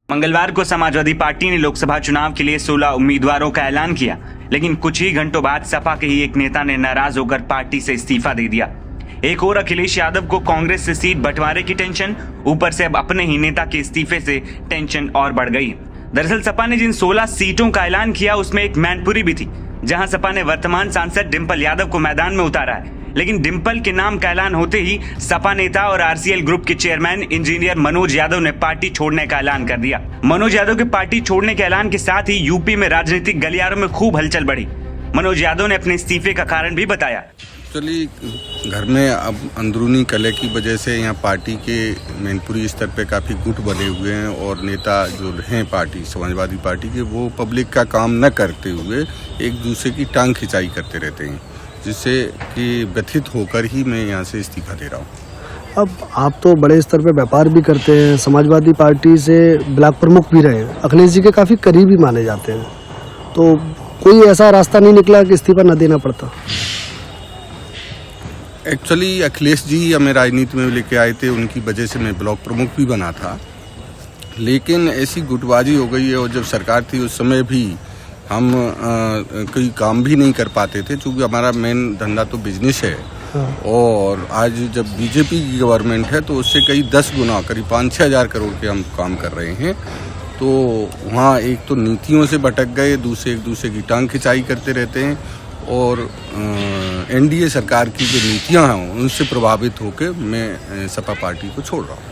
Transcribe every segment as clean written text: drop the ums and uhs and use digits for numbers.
मंगलवार को समाजवादी पार्टी ने लोकसभा चुनाव के लिए 16 उम्मीदवारों का ऐलान किया, लेकिन कुछ ही घंटों बाद सपा के ही एक नेता ने नाराज होकर पार्टी से इस्तीफा दे दिया। एक और अखिलेश यादव को कांग्रेस से सीट बंटवारे की टेंशन, ऊपर से अब अपने ही नेता के इस्तीफे से टेंशन और बढ़ गई। दरअसल सपा ने जिन 16 सीटों का ऐलान किया उसमें एक मैनपुरी भी थी, जहां सपा ने वर्तमान सांसद डिंपल यादव को मैदान में उतारा है। लेकिन डिंपल के नाम का ऐलान होते ही सपा नेता और आरसीएल ग्रुप के चेयरमैन इंजीनियर मनोज यादव ने पार्टी छोड़ने का ऐलान कर दिया। मनोज यादव के पार्टी छोड़ने के ऐलान के साथ ही यूपी में राजनीतिक गलियारों में खूब हलचल बढ़ी। मनोज यादव ने अपने इस्तीफे का कारण भी बताया। चलिए, घर में अब अंदरूनी कलह की वजह से यहाँ पार्टी के मैनपुरी स्तर पे काफ़ी गुट बने हुए हैं और नेता जो हैं पार्टी समाजवादी पार्टी के, वो पब्लिक का काम न करते हुए एक दूसरे की टांग खिंचाई करते रहते हैं, जिससे कि व्यथित होकर ही मैं यहाँ से इस्तीफा दे रहा हूँ। अब आप तो बड़े स्तर पे व्यापार भी करते हैं, समाजवादी पार्टी से ब्लॉक प्रमुख भी रहे हैं, अखिलेश जी के काफ़ी करीबी माने जाते हैं, तो कोई ऐसा रास्ता नहीं निकला कि इस्तीफा न देना पड़ता? एक्चुअली अखिलेश जी हमें राजनीति में लेके आए थे, उनकी वजह से मैं ब्लॉक प्रमुख भी बना था, लेकिन ऐसी गुटबाजी हो गई है और जब सरकार थी उस समय भी हम कोई काम भी नहीं कर पाते थे, क्योंकि हमारा मेन धंधा तो बिजनेस है। और आज जब बीजेपी की गवर्नमेंट है तो उससे कई 10 गुना करीब 5-6 हज़ार करोड़ के हम काम कर रहे हैं। तो वहाँ एक तो नीतियों से भटक गए, दूसरे एक दूसरे की टांग खिंचाई करते रहते हैं और एनडीए सरकार की जो नीतियाँ हैं उनसे प्रभावित होकर मैं सपा पार्टी को छोड़ रहा हूँ।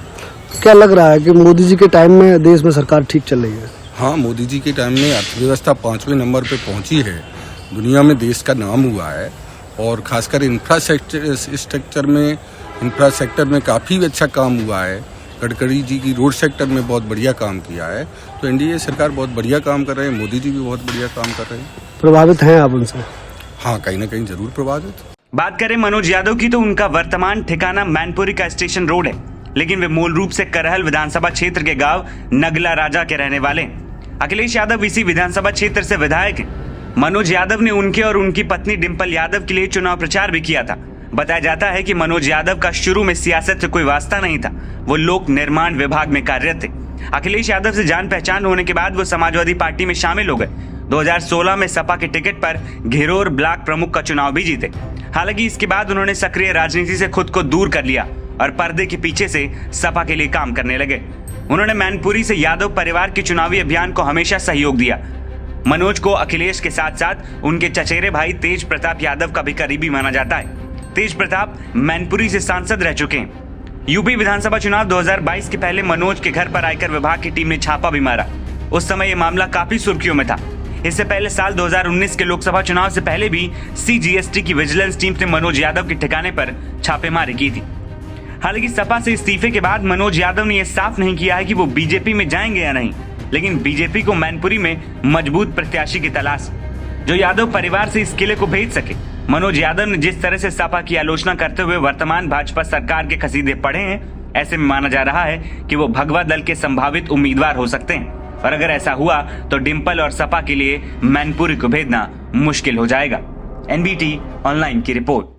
क्या लग रहा है कि मोदी जी के टाइम में देश में सरकार ठीक चल रही है? हाँ, मोदी जी के टाइम में अर्थव्यवस्था 5वें नंबर पे पहुंची है, दुनिया में देश का नाम हुआ है और खासकर इंफ्रास्ट्रक्चर में काफ़ी अच्छा काम हुआ है। गडकरी जी की रोड सेक्टर में बहुत बढ़िया काम किया है, तो एनडीए सरकार बहुत बढ़िया काम कर रहे हैं, मोदी जी भी बहुत बढ़िया काम कर रहे हैं। प्रभावित हैं आप उनसे? हाँ, कहीं ना कहीं जरूर प्रभावित। बात करें मनोज यादव की तो उनका वर्तमान ठिकाना मैनपुरी का स्टेशन रोड है, लेकिन वे मूल रूप से करहल विधानसभा क्षेत्र के गांव नगला राजा के रहने वाले हैं। अखिलेश यादव इसी विधानसभा क्षेत्र से विधायक हैं। मनोज यादव ने उनके और उनकी पत्नी डिंपल यादव के लिए चुनाव प्रचार भी किया था। बताया जाता है कि मनोज यादव का शुरू में सियासत से कोई वास्ता नहीं था, वो लोक निर्माण विभाग में कार्यरत थे। अखिलेश यादव से जान पहचान होने के बाद वो समाजवादी पार्टी में शामिल हो गए। 2016 में सपा के टिकट पर घिरोर ब्लॉक प्रमुख का चुनाव भी जीते। हालांकि इसके बाद उन्होंने सक्रिय राजनीति से खुद को दूर कर लिया और पर्दे के पीछे से सपा के लिए काम करने लगे। उन्होंने मैनपुरी से यादव परिवार के चुनावी अभियान को हमेशा सहयोग दिया। मनोज को अखिलेश के साथ साथ उनके चचेरे भाई तेज प्रताप यादव का भी करीबी माना जाता है। तेज प्रताप मैनपुरी से सांसद रह चुके हैं। यूपी विधानसभा चुनाव 2022 के पहले मनोज के घर पर आयकर विभाग की टीम ने छापा भी मारा। उस समय यह मामला काफी सुर्खियों में था। इससे पहले साल 2019 के लोकसभा चुनाव से पहले भी CGST की विजिलेंस टीम ने मनोज यादव के ठिकाने पर छापेमारी की थी। हालांकि सपा से इस्तीफे के बाद मनोज यादव ने यह साफ नहीं किया है कि वो बीजेपी में जाएंगे या नहीं, लेकिन बीजेपी को मैनपुरी में मजबूत प्रत्याशी की तलाश जो यादव परिवार से इस किले को भेज सके। मनोज यादव ने जिस तरह से सपा की आलोचना करते हुए वर्तमान भाजपा सरकार के कसीदे पढ़े हैं, ऐसे में माना जा रहा है कि वो भगवा दल के संभावित उम्मीदवार हो सकते हैं और अगर ऐसा हुआ तो डिंपल और सपा के लिए मैनपुरी को भेजना मुश्किल हो जाएगा। NBT ऑनलाइन की रिपोर्ट।